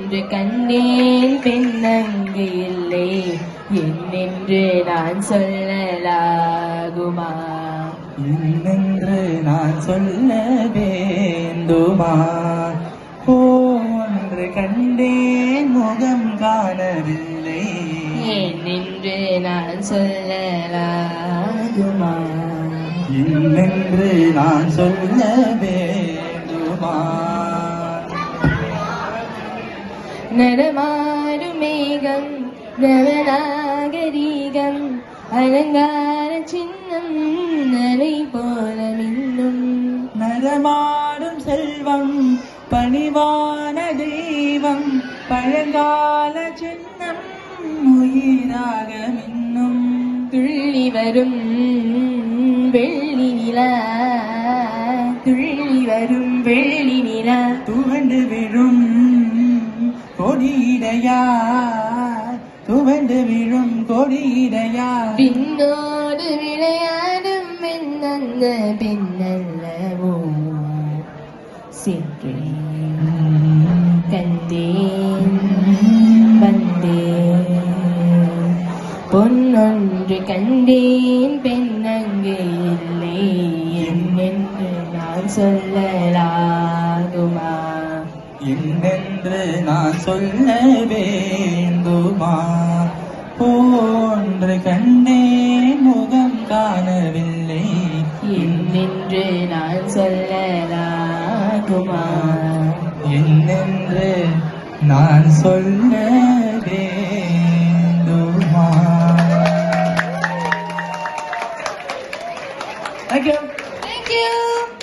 பொன்னொன்று கண்டேன் பெண்ணங்கு இல்லை என்னென்று நான் சொல்லலாகுமா என்னென்று நான் சொல்ல வேண்டுமா ஒன்று கண்டேன் முகம் காணவில்லை என்னென்று நான் சொல்லலாகுமா என்னென்று நான் சொல்ல வேண்டுமா நடமாடும் மேகம் நவநாகரீகம் அலங்கார சின்னம் நரை போல மின்னும் நடமாடும் செல்வம் பணிவான தெய்வம் பழங்கால சின்னம் உயிராக மின்னும் துள்ளி வரும் வெள்ளி நிலா துள்ளி வரும் வெள்ளி நிலா துவண்டு விழும் கொடியிடையா துவண்டு விழும் கொடியிடையா பின்னோடு விளையாடும் பெண்ணந்த பெண்ணல்லவோ சென்றேன் கண்டேன் வந்தேன் பொன்னொன்று கண்டேன் பெண்ணங்கு இல்லை என்னென்று நான் சொல்லலாகுமா என்னென்று நான் சொல்ல வேண்டுமா போன்று கண்டேன் முகம் காணவில்லை என்னென்று நான் சொல்லலாகுமா என்னென்று நான் சொல்ல வேண்டுமா. Thank you. Thank you.